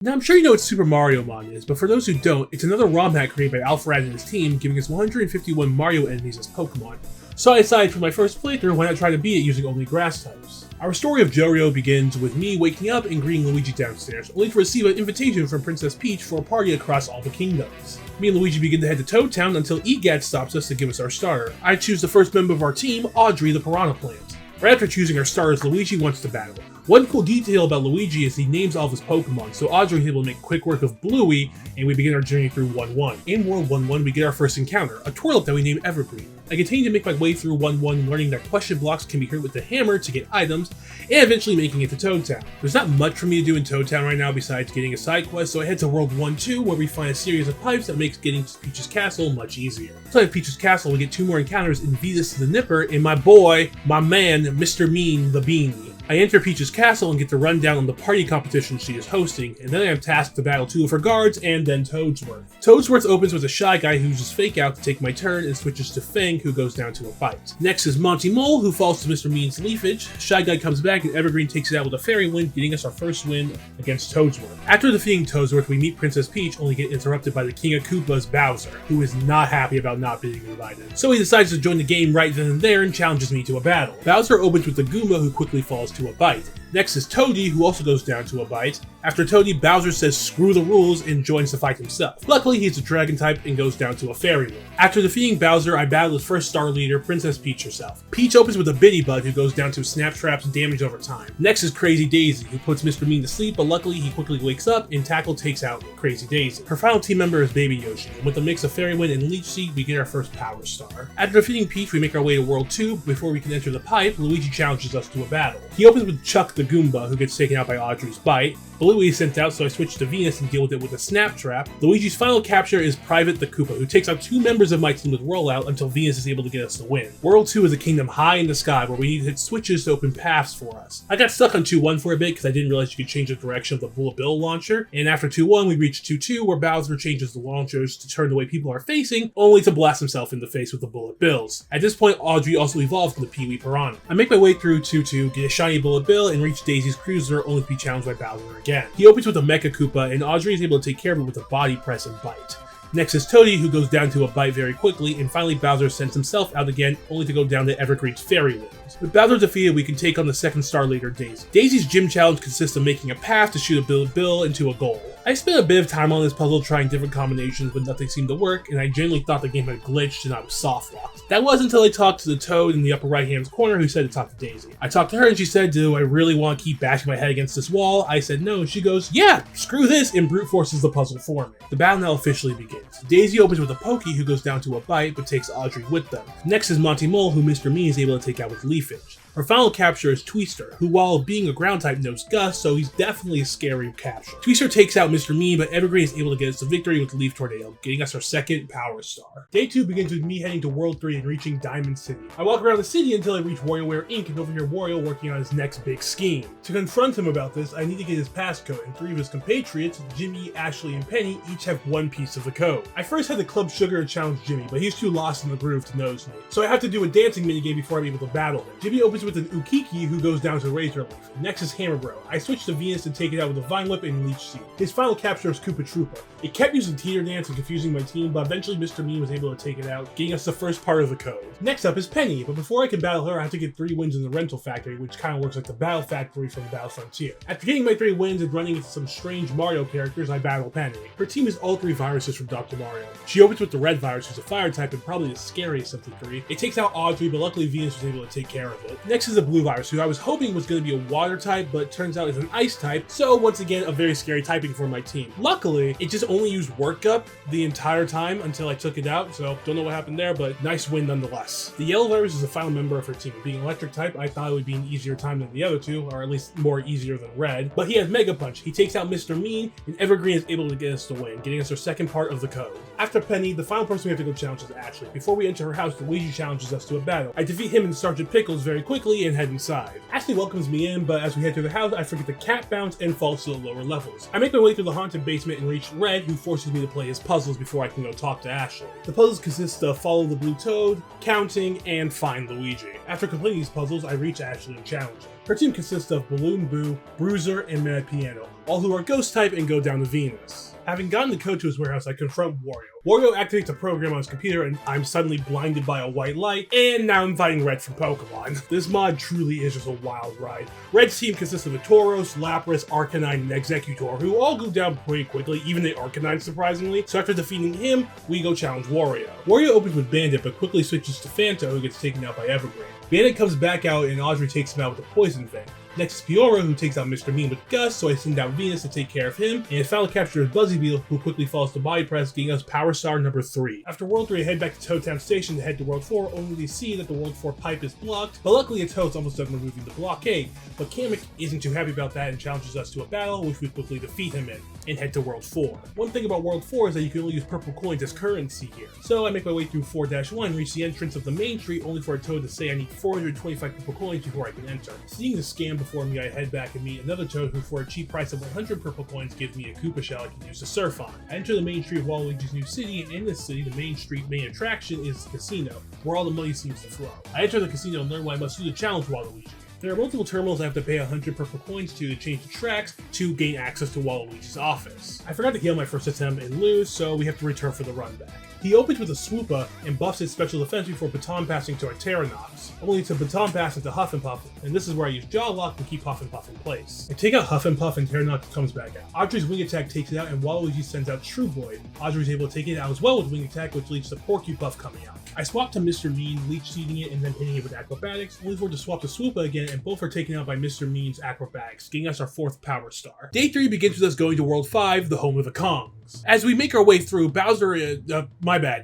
Now, I'm sure you know what Super Mariomon is, but for those who don't, it's another ROM hack created by Alfred and his team, giving us 151 Mario enemies as Pokemon. So I decided for my first playthrough, why not try to beat it using only grass types. Our story of Johrio begins with me waking up and greeting Luigi downstairs, only to receive an invitation from Princess Peach for a party across all the kingdoms. Me and Luigi begin to head to Toad Town until EGAT stops us to give us our starter. I choose the first member of our team, Audrey the Piranha Plant. Right after choosing our starters, Luigi wants to battle. One cool detail about Luigi is he names all of his Pokemon, so Audrey is able to make quick work of Bluey, and we begin our journey through 1-1. In World 1-1, we get our first encounter, a Twirlup that we name Evergreen. I continue to make my way through 1-1, learning that question blocks can be hit with the hammer to get items, and eventually making it to Toad Town. There's not much for me to do in Toad Town right now besides getting a side quest, so I head to World 1-2, where we find a series of pipes that makes getting to Peach's Castle much easier. Inside of Peach's Castle, we get 2 more encounters in Venus the Nipper and my boy, my man, Mr. Mean the Beanie. I enter Peach's Castle and get to run down on the party competition she is hosting, and then I am tasked to battle 2 of her guards and then Toadsworth. Toadsworth opens with a Shy Guy who uses Fake Out to take my turn and switches to Fang, who goes down to a bite. Next is Monty Mole, who falls to Mr. Mean's Leafage. Shy Guy comes back and Evergreen takes it out with a Fairy Wind, getting us our first win against Toadsworth. After defeating Toadsworth, we meet Princess Peach, only get interrupted by the King of Koopas, Bowser, who is not happy about not being invited. So he decides to join the game right then and there and challenges me to a battle. Bowser opens with the Goomba, who quickly falls to a bite. Next is Toady, who also goes down to a bite. After Toady, Bowser says screw the rules and joins the fight himself. Luckily, he's a dragon type and goes down to a fairy one. After defeating Bowser, I battle his first star leader, Princess Peach herself. Peach opens with a Bitty Bud, who goes down to Snap Trap's damage over time. Next is Crazy Daisy, who puts Mr. Mean to sleep, but luckily he quickly wakes up and Tackle takes out Crazy Daisy. Her final team member is Baby Yoshi, and with a mix of Fairy Wind and Leech Seed, we get our first Power Star. After defeating Peach, we make our way to World 2. Before we can enter the pipe, Luigi challenges us to a battle. He opens with Chuck the Goomba, who gets taken out by Audrey's bite. Bluey is sent out, so I switch to Venus and deal with it with a Snap Trap. Luigi's final capture is Private the Koopa, who takes out 2 members of my team with Rollout until Venus is able to get us the win. World 2 is a kingdom high in the sky where we need to hit switches to open paths for us. I got stuck on 2-1 for a bit because I didn't realize you could change the direction of the Bullet Bill launcher, and after 2-1 we reach 2-2 where Bowser changes the launchers to turn the way people are facing, only to blast himself in the face with the Bullet Bills. At this point, Audrey also evolves into Pee-wee Piranha. I make my way through 2-2, get a shiny Bullet Bill, and reach Daisy's Cruiser, only to be challenged by Bowser again. He opens with a Mecha Koopa, and Audrey is able to take care of it with a body press and bite. Next is Toady, who goes down to a bite very quickly, and finally Bowser sends himself out again, only to go down to Evergreen's Fairy Winds. With Bowser defeated, we can take on the second star leader, Daisy. Daisy's gym challenge consists of making a path to shoot a Bullet Bill into a goal. I spent a bit of time on this puzzle trying different combinations, but nothing seemed to work, and I genuinely thought the game had glitched and I was soft locked. That was until I talked to the Toad in the upper right hand corner who said to talk to Daisy. I talked to her and she said, do I really want to keep bashing my head against this wall? I said no, and she goes, yeah, screw this, and brute forces the puzzle for me. The battle now officially begins. Daisy opens with a Pokey who goes down to a bite, but takes Audrey with them. Next is Monty Mole, who Mr. Mean is able to take out with Leafage. Her final capture is Twister, who while being a ground type knows Gust, so he's definitely a scary capture. Twister takes out Mr. Mean, but Evergreen is able to get us the victory with the Leaf Tornado, getting us our second Power Star. Day 2 begins with me heading to World 3 and reaching Diamond City. I walk around the city until I reach WarioWare Inc. and overhear Wario working on his next big scheme. To confront him about this, I need to get his passcode, and 3 of his compatriots, Jimmy, Ashley, and Penny, each have 1 piece of the code. I first had to Club Sugar to challenge Jimmy, but he's too lost in the groove to notice me, so I have to do a dancing minigame before I'm able to battle him. Jimmy opens with an Ukiki, who goes down to Razor Leaf. Next is Hammer Bro. I switch to Venus to take it out with a Vine Whip and Leech Seed. His final capture is Koopa Troopa. It kept using Teeter Dance and confusing my team, but eventually Mr. Mean was able to take it out, getting us the first part of the code. Next up is Penny, but before I can battle her, I have to get 3 wins in the Rental Factory, which kind of works like the Battle Factory from Battle Frontier. After getting my 3 wins and running into some strange Mario characters, I battle Penny. Her team is all 3 viruses from Dr. Mario. She opens with the Red Virus, who's a fire type and probably the scariest of the 3. It takes out Audrey, but luckily Venus was able to take care of it. Next is the Blue Virus, who I was hoping was going to be a water type, but turns out is an ice type, so once again a very scary typing for my team. Luckily, it just only used Work Up the entire time until I took it out, so don't know what happened there, but nice win nonetheless. The Yellow Virus is the final member of her team. Being electric type, I thought it would be an easier time than the other 2, or at least more easier than Red, but he has Mega Punch. He takes out Mr. Mean, and Evergreen is able to get us the win, getting us our second part of the code. After Penny, the final person we have to go challenge is Ashley. Before we enter her house, Luigi challenges us to a battle. I defeat him and Sergeant Pickles very quickly and head inside. Ashley welcomes me in, but as we head through the house, I forget the cat bounce and fall to the lower levels. I make my way through the haunted basement and reach Red, who forces me to play his puzzles before I can go talk to Ashley. The puzzles consist of follow the blue toad, counting, and find Luigi. After completing these puzzles, I reach Ashley and challenge her. Her team consists of Balloon Boo, Bruiser, and Mad Piano. all who are Ghost type, and go down to Venus. Having gotten the code to his warehouse, I confront Wario. Wario activates a program on his computer and I'm suddenly blinded by a white light, and now I'm fighting Red from Pokemon. This mod truly is just a wild ride. Red's team consists of Tauros, Lapras, Arcanine, and Executor, who all go down pretty quickly, even the Arcanine surprisingly, so after defeating him, we go challenge Wario. Wario opens with Bandit, but quickly switches to Fanta, who gets taken out by Evergreen. Bandit comes back out and Audrey takes him out with a Poison Fang. Next is Piora, who takes out Mr. Mean with Gus, so I send out Venus to take care of him, and finally captures Buzzy Beetle, who quickly falls to Body Press, getting us Power Star number 3. After World 3, I head back to Toad Town Station to head to World 4, only to see that the World 4 pipe is blocked, but luckily Toad's almost done removing the blockade. But Kamek isn't too happy about that and challenges us to a battle, which we quickly defeat him in, and head to World 4. One thing about World 4 is that you can only use purple coins as currency here, so I make my way through 4-1, reach the entrance of the main street, only for a Toad to say I need 425 purple coins before I can enter. Seeing the scam before me, I head back and meet another Toad who, for a cheap price of 100 purple coins, gives me a Koopa shell I can use to surf on. I enter the main street of Waluigi's new city, and in this city, the main street main attraction is the casino, where all the money seems to flow. I enter the casino and learn what I must do to challenge Waluigi. There are multiple terminals I have to pay 100 purple coins to change the tracks to gain access to Waluigi's office. I forgot to heal my first attempt and lose, so we have to return for the run back. He opens with a Swoopa and buffs his special defense before baton passing to a Pteronox, only to baton pass into Huff and Puff, and this is where I use Jaw Lock and keep Huff and Puff in place. I take out Huff and Puff and Pteronox comes back out. Audrey's Wing Attack takes it out and Waluigi sends out True Void. Audrey's able to take it out as well with Wing Attack, which leads to Porcupuff coming out. I swap to Mr. Mean, leech seeding it and then hitting it with Acrobatics, only for it to swap to Swoopa again, and both are taken out by Mr. Mean's Acrobatics, getting us our 4th Power Star. Day 3 begins with us going to World 5, the home of the Kongs. As we make our way through,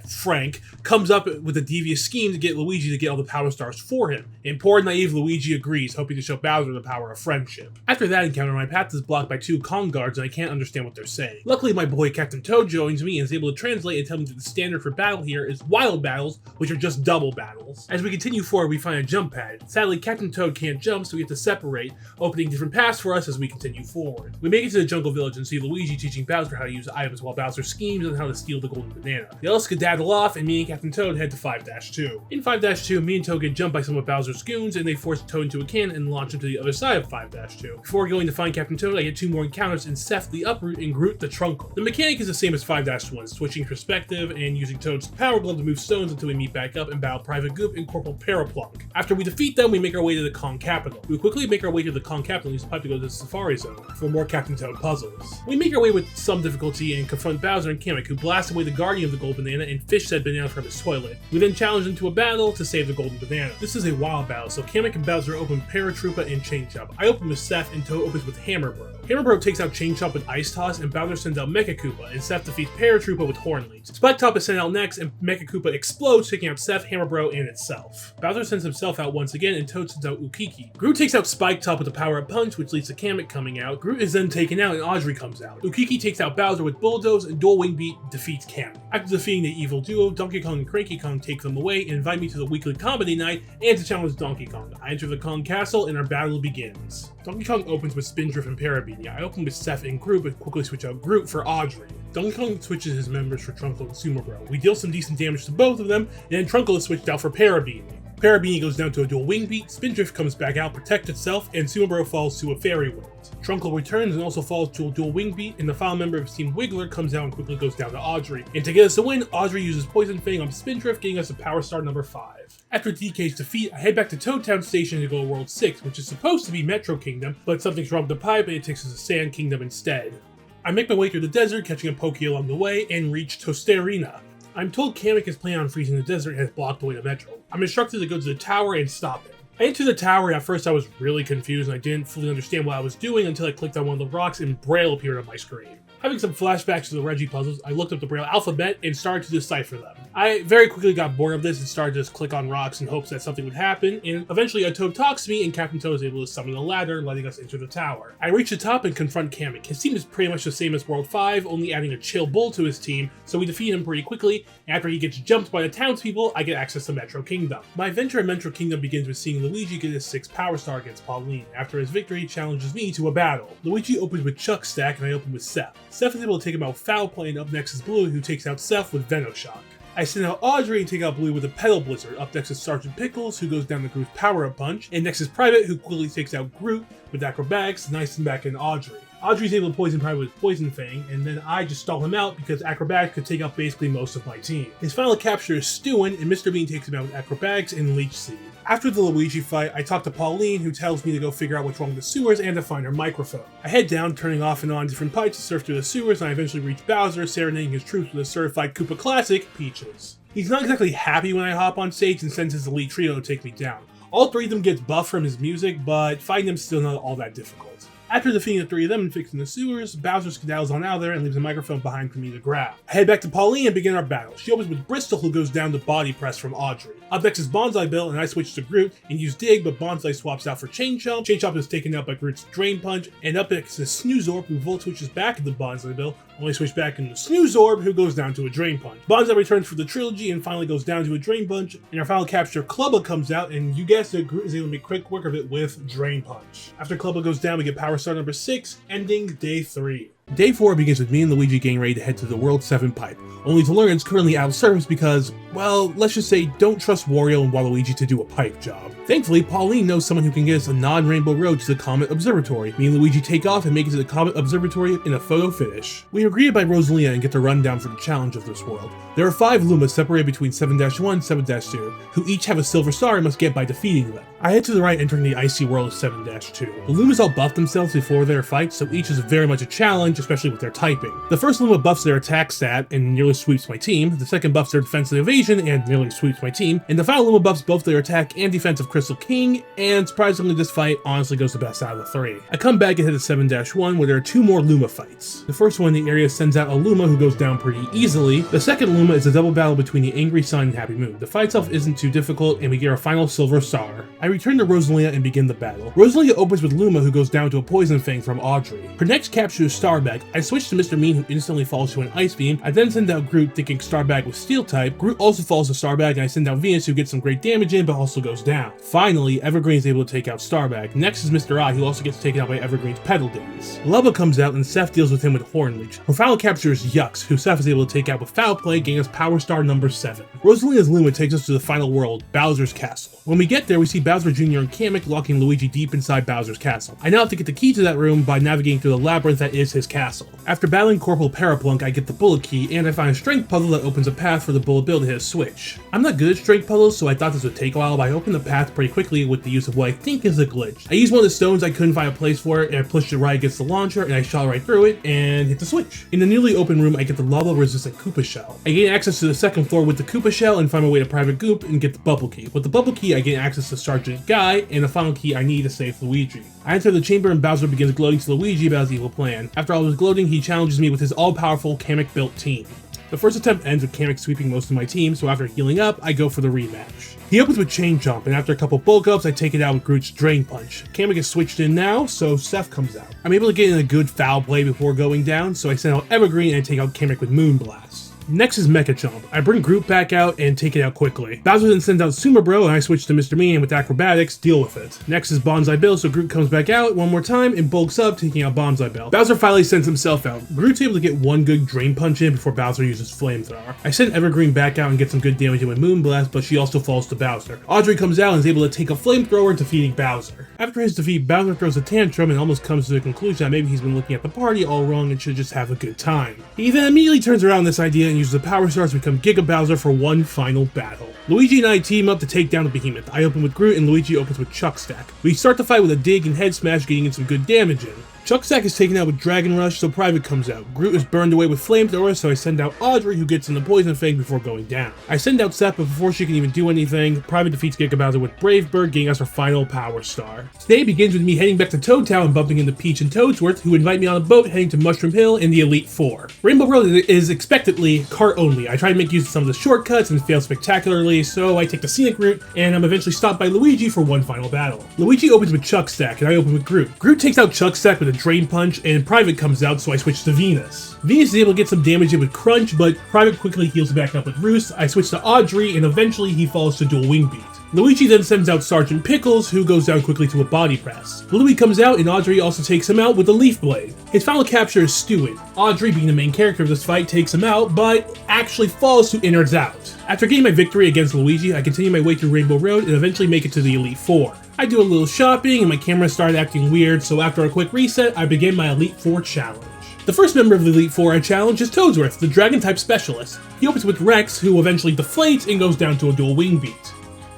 Frank, comes up with a devious scheme to get Luigi to get all the Power Stars for him, and poor naive Luigi agrees, hoping to show Bowser the power of friendship. After that encounter, my path is blocked by 2 Kong guards and I can't understand what they're saying. Luckily, my boy Captain Toad joins me and is able to translate and tell me that the standard for battle here is Wild Battles, which are just double battles. As we continue forward, we find a jump pad. Sadly, Captain Toad can't jump, so we have to separate, opening different paths for us as we continue forward. We make it to the Jungle Village and see Luigi teaching Bowser how to use items while Bowser schemes on how to steal the golden banana. They all skedaddle off, and me and Captain Toad head to 5-2. In 5-2, me and Toad get jumped by some of Bowser's goons, and they force Toad into a cannon and launch him to the other side of 5-2. Before going to find Captain Toad, I get 2 more encounters in Seth the Uproot and Groot the Trunkle. The mechanic is the same as 5-1, switching perspective and using Toad's Power Glove to move stones until we meet back up and battle Private Goop and Corporal Paraplunk. After we defeat them, we make our way to the Kong capital. We quickly make our way to the Kong capital and use the pipe to go to the Safari Zone for more Captain Toad puzzles. We make our way with some difficulty and confront Bowser and Kamek, who blast away the guardian of the gold banana and fish said banana from his toilet. We then challenge them to a battle to save the golden banana. This is a wild battle, so Kamek and Bowser open Paratroopa and Chain Chomp. I open with Seth and Toad opens with Hammer Bro. Hammer Bro takes out Chain Chomp with Ice Toss, and Bowser sends out Mecha Koopa, and Seth defeats Paratroopa with Horn Leech. Spike Top is sent out next, and Mecha Koopa explodes, taking out Seth, Hammer Bro, and itself. Bowser sends himself out once again, and Toad sends out Ukiki. Groot takes out Spike Top with a power-up punch, which leads to Kamek coming out. Groot is then taken out, and Audrey comes out. Ukiki takes out Bowser with Bulldoze, and Dual Wing Beat defeats Kamek. After defeating the evil duo, Donkey Kong and Cranky Kong take them away and invite me to the weekly comedy night and to challenge Donkey Kong. I enter the Kong castle, and our battle begins. Donkey Kong opens with Spindrift and Parabeanie. I open with Seth and Groot, but quickly switch out Groot for Audrey. Donkey Kong switches his members for Trunkle and Sumo Bro. We deal some decent damage to both of them, and then Trunkle is switched out for Parabeanie. Parabeanie goes down to a dual wing beat, Spindrift comes back out, protects itself, and Sumo Bro falls to a fairy wind. Trunkle returns and also falls to a dual wing beat, and the final member of Team Wiggler comes out and quickly goes down to Audrey. And to get us a win, Audrey uses Poison Fang on Spindrift, getting us a Power Star number 5. After DK's defeat, I head back to Toad Town Station to go to World 6, which is supposed to be Metro Kingdom, but something's wrong with the pipe and it takes us to Sand Kingdom instead. I make my way through the desert, catching a Poke along the way, and reach Tosterina. I'm told Kamek is planning on freezing the desert and has blocked the way to Metro. I'm instructed to go to the tower and stop him. I enter the tower, and at first I was really confused and I didn't fully understand what I was doing until I clicked on one of the rocks and Braille appeared on my screen. Having some flashbacks to the Reggie puzzles, I looked up the Braille alphabet and started to decipher them. I very quickly got bored of this and started to just click on rocks in hopes that something would happen, and eventually a Toad talks to me and Captain Toad is able to summon a ladder, letting us enter the tower. I reach the top and confront Kamek. His team is pretty much the same as World 5, only adding a chill bull to his team, so we defeat him pretty quickly. After he gets jumped by the townspeople, I get access to Metro Kingdom. My adventure in Metro Kingdom begins with seeing Luigi get his 6th Power Star against Pauline. After his victory, he challenges me to a battle. Luigi opens with Chuck Stack and I open with Seth. Seth is able to take him out Foul Play, and up next is Blue, who takes out Seth with Venoshock. I send out Audrey and take out Blue with a Pedal Blizzard. Up next is Sergeant Pickles, who goes down to Groot's Power-Up Punch. And next is Private, who quickly takes out Groot with Acrobatics, and I send back in Audrey. Audrey's able to poison Private with Poison Fang, and then I just stall him out because Acrobatics could take out basically most of my team. His final capture is Stewin, and Mr. Bean takes him out with Acrobatics and Leech Seed. After the Luigi fight, I talk to Pauline, who tells me to go figure out what's wrong with the sewers and to find her microphone. I head down, turning off and on different pipes to surf through the sewers, and I eventually reach Bowser, serenading his troops with a certified Koopa classic, Peaches. He's not exactly happy when I hop on stage and sends his elite trio to take me down. All three of them get buffed from his music, but fighting them is still not all that difficult. After defeating the three of them and fixing the sewers, Bowser skedaddles on out there and leaves a microphone behind for me to grab. I head back to Pauline and begin our battle. She opens with Bristol, who goes down to body press from Audrey. Up next is Bonsai Bill, and I switch to Groot and use Dig, but Bonsai swaps out for Chain Chomp. Chain Chomp is taken out by Groot's Drain Punch, and up next is Snoozorb, who Volt switches back into Bonsai Bill, only switch back into Snoozorb, who goes down to a Drain Punch. Bonsai returns for the trilogy and finally goes down to a Drain Punch, and our final capture, Clubba, comes out, and you guessed it, Groot is able to make quick work of it with Drain Punch. After Clubba goes down, we get Power Star number 6, ending Day 3. Day 4 begins with me and Luigi getting ready to head to the World 7 pipe, only to learn it's currently out of service because, well, let's just say don't trust Wario and Waluigi to do a pipe job. Thankfully, Pauline knows someone who can get us a non-rainbow road to the Comet Observatory. Me and Luigi take off and make it to the Comet Observatory in a photo finish. We are greeted by Rosalia and get the rundown for the challenge of this world. There are 5 Lumas separated between 7-1 and 7-2, who each have a silver star and must get by defeating them. I head to the right, entering the icy world of 7-2. The Lumas all buff themselves before their fight, so each is very much a challenge, especially with their typing. The first Luma buffs their attack stat and nearly sweeps my team, the second buffs their defense and evasion and nearly sweeps my team, and the final Luma buffs both their attack and defense of Crystal King, and surprisingly this fight honestly goes the best out of the 3. I come back and hit a 7-1 where there are 2 more Luma fights. The first one in the area sends out a Luma who goes down pretty easily. The second Luma is a double battle between the Angry Sun and Happy Moon. The fight itself isn't too difficult, and we get our final silver star. I return to Rosalia and begin the battle. Rosalia opens with Luma, who goes down to a Poison Fang from Audrey. Her next capture is Starbag. I switch to Mr. Mean, who instantly falls to an Ice Beam. I then send out Groot, thinking Starbag was Steel type. Groot also falls to Starbag, and I send out Venus, who gets some great damage in, but also goes down. Finally, Evergreen is able to take out Starbag. Next is Mr. I, who also gets taken out by Evergreen's Pedal Dance. Lubba comes out, and Seth deals with him with Horn Leech. Her final capture is Yux, who Seth is able to take out with Foul Play, getting us Power Star number 7. Rosalia's Luma takes us to the final world, Bowser's Castle. When we get there, we see Bowser Jr. and Kamek locking Luigi deep inside Bowser's castle. I now have to get the key to that room by navigating through the labyrinth that is his castle. After battling Corporal Paraplunk, I get the bullet key, and I find a strength puzzle that opens a path for the bullet bill to hit a switch. I'm not good at strength puzzles, so I thought this would take a while, but I opened the path pretty quickly with the use of what I think is a glitch. I used one of the stones I couldn't find a place for it, and I pushed it right against the launcher, and I shot right through it, and hit the switch. In the newly open room, I get the lava-resistant Koopa Shell. I gain access to the second floor with the Koopa Shell, and find my way to Private Goop, and get the bubble key. With the bubble key, I gain access to Sergeant Guy, and the final key I need to save Luigi. I enter the chamber and Bowser begins gloating to Luigi about his evil plan. After all his gloating, he challenges me with his all-powerful Kamek-built team. The first attempt ends with Kamek sweeping most of my team, so after healing up, I go for the rematch. He opens with Chain Chomp, and after a couple bulk ups, I take it out with Groot's Drain Punch. Kamek is switched in now, so Seth comes out. I'm able to get in a good foul play before going down, so I send out Evergreen and take out Kamek with Moon Blast. Next is Mecha Chomp. I bring Groot back out and take it out quickly. Bowser then sends out Sumo Bro, and I switch to Mr. Mean, and with Acrobatics, deal with it. Next is Bonsai Bill, so Groot comes back out one more time and bulks up, taking out Bonsai Bill. Bowser finally sends himself out. Groot's able to get one good Drain Punch in before Bowser uses Flamethrower. I send Evergreen back out and get some good damage in with Moon Blast, but she also falls to Bowser. Audrey comes out and is able to take a Flamethrower, defeating Bowser. After his defeat, Bowser throws a tantrum and almost comes to the conclusion that maybe he's been looking at the party all wrong and should just have a good time. He then immediately turns around this idea and uses the Power Stars to become Giga Bowser for one final battle. Luigi and I team up to take down the behemoth. I open with Groot and Luigi opens with Chuck Stack. We start the fight with a dig and head smash, getting in some good damage in. Chuck Stack is taken out with Dragon Rush, so Private comes out. Groot is burned away with Flamethrower, so I send out Audrey, who gets in the Poison Fang before going down. I send out Seth, but before she can even do anything, Private defeats Giga Bowser with Brave Bird, getting us our final Power Star. Today begins with me heading back to Toad Town and bumping into Peach and Toadsworth, who invite me on a boat heading to Mushroom Hill in the Elite Four. Rainbow Road is expectedly cart only. I try to make use of some of the shortcuts and fail spectacularly, so I take the scenic route, and I'm eventually stopped by Luigi for one final battle. Luigi opens with Chuck Stack, and I open with Groot. Groot takes out Chuck Stack with a Drain Punch, and Private comes out, so I switch to Venus. Venus is able to get some damage in with Crunch, but Private quickly heals back up with Roost. I switch to Audrey, and eventually he falls to Dual Wing Beat. Luigi then sends out Sergeant Pickles, who goes down quickly to a body press. Louie comes out, and Audrey also takes him out with a Leaf Blade. His final capture is Stewin. Audrey, being the main character of this fight, takes him out, but actually falls to Innards Out. After getting my victory against Luigi, I continue my way through Rainbow Road and eventually make it to the Elite Four. I do a little shopping and my camera started acting weird, so after a quick reset, I begin my Elite Four challenge. The first member of the Elite Four I challenge is Toadsworth, the Dragon-type specialist. He opens with Rex, who eventually deflates and goes down to a dual wing beat.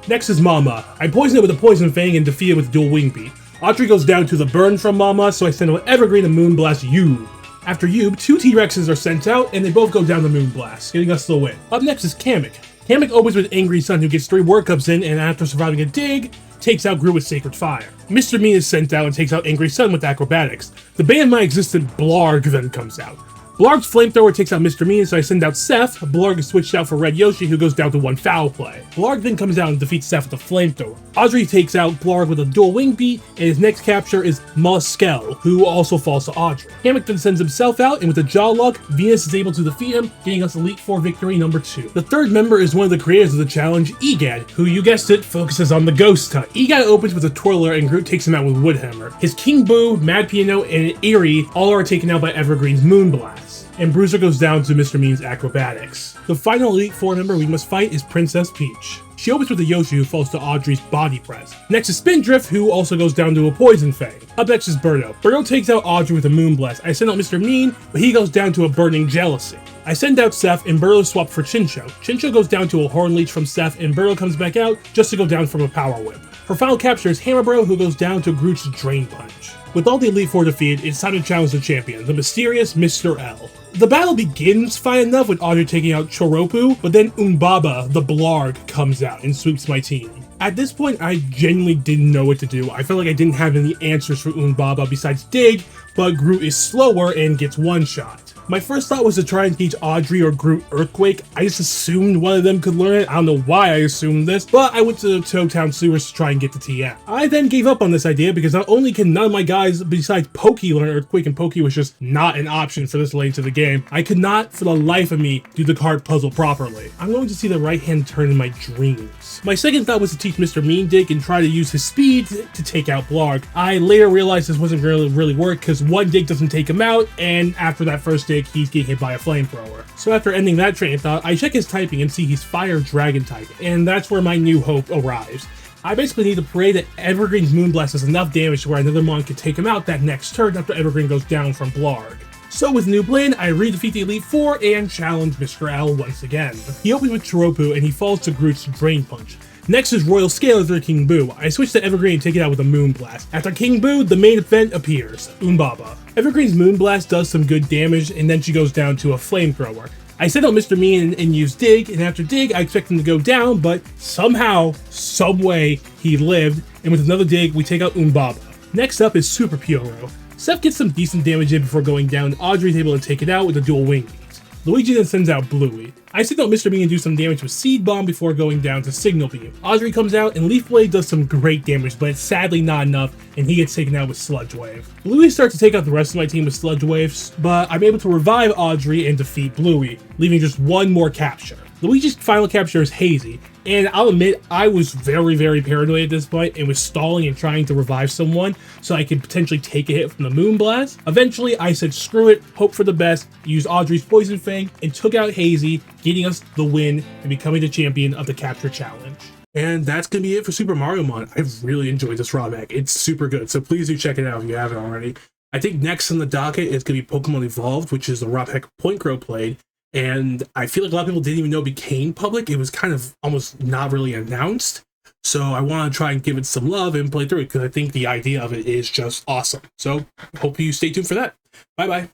Next is Mama. I poison it with a Poison Fang and defeat it with dual wing beat. Audrey goes down to the burn from Mama, so I send out Evergreen and Moonblast Yub. After Yub, 2 T-Rexes are sent out, and they both go down to Moonblast, getting us the win. Up next is Kamek. Kamek opens with Angry Sun, who gets 3 Work Cups in, and after surviving a dig, takes out Groot with Sacred Fire. Mr. Mean is sent out and takes out Angry Sun with Acrobatics. The bane of my existence, Blarg, then comes out. Blarg's Flamethrower takes out Mr. Mean, so I send out Seth. Blarg is switched out for Red Yoshi, who goes down to 1 Foul Play. Blarg then comes out and defeats Seth with a Flamethrower. Audrey takes out Blarg with a dual wing beat, and his next capture is Molluskel, who also falls to Audrey. Kamek then sends himself out, and with a Jaw Lock, Venus is able to defeat him, getting us Elite Four victory number 2. The third member is one of the creators of the challenge, Egad, who, you guessed it, focuses on the ghost type. Egad opens with a Twirler, and Groot takes him out with Woodhammer. His King Boo, Mad Piano, and Eerie all are taken out by Evergreen's Moonblast, and Bruiser goes down to Mr. Mean's Acrobatics. The final Elite Four member we must fight is Princess Peach. She opens with a Yoshi, who falls to Audrey's Body Press. Next is Spindrift, who also goes down to a Poison Fang. Up next is Birdo. Birdo takes out Audrey with a Moonblast. I send out Mr. Mean, but he goes down to a Burning Jealousy. I send out Seth, and Birdo swaps for Chincho. Chincho goes down to a Horn Leech from Seth, and Birdo comes back out just to go down from a Power Whip. Her final capture is Hammerbro, who goes down to Groot's Drain Punch. With all the Elite Four defeated, it's time to challenge the champion, the mysterious Mr. L. The battle begins fine enough with Audrey taking out Choropu, but then Umbaba, the Blarg, comes out and sweeps my team. At this point, I genuinely didn't know what to do. I felt like I didn't have any answers for Umbaba besides Dig, but Groot is slower and gets one-shot. My first thought was to try and teach Audrey or Groot Earthquake. I just assumed one of them could learn it. I don't know why I assumed this, but I went to the Toad Town sewers to try and get the TM. I then gave up on this idea because not only can none of my guys besides Pokey learn Earthquake, and Pokey was just not an option for this late into the game, I could not for the life of me do the card puzzle properly. I'm going to see the right hand turn in my dreams. My second thought was to teach Mr. Mean Dig and try to use his speed to take out Blarg. I later realized this wasn't really work because one dig doesn't take him out, and after that first dig, he's getting hit by a flamethrower. So after ending that train of thought, I check his typing and see he's Fire Dragon type, and that's where my new hope arrives. I basically need to pray that Evergreen's Moonblast does enough damage to where another mon can take him out that next turn after Evergreen goes down from Blarg. So with new plan, I redefeat the Elite Four and challenge Mr. L once again. He opens with Choropu and he falls to Groot's Drain Punch. Next is Royal Scale after King Boo. I switch to Evergreen and take it out with a Moonblast. After King Boo, the main event appears, Umbaba. Evergreen's Moonblast does some good damage, and then she goes down to a Flamethrower. I send out Mr. Mean and use Dig, and after Dig, I expect him to go down, but somehow, someway, he lived, and with another Dig, we take out Umbaba. Next up is Super Pyoro. Seth gets some decent damage in before going down, and Audrey's able to take it out with a dual wing beat. Luigi then sends out Bluey. I send out Mr. Bean and do some damage with Seed Bomb before going down to Signal Beam. Audrey comes out and Leaf Blade does some great damage, but it's sadly not enough, and he gets taken out with Sludge Wave. Bluey starts to take out the rest of my team with Sludge Waves, but I'm able to revive Audrey and defeat Bluey, leaving just one more capture. Luigi's final capture is Hazy, and I'll admit I was very paranoid at this point and was stalling and trying to revive someone so I could potentially take a hit from the Moonblast. Eventually, I said screw it, hope for the best, used Audrey's Poison Fang, and took out Hazy, getting us the win and becoming the champion of the Capture Challenge. And that's going to be it for Super Mario Mon. I've really enjoyed this ROM hack. It's super good, so please do check it out if you haven't already. I think next on the docket is going to be Pokemon Evolved, which is the ROM hack Point Crow played. And I feel like a lot of people didn't even know it became public. It was kind of almost not really announced. So I want to try and give it some love and play through it because I think the idea of it is just awesome. So hope you stay tuned for that. Bye-bye.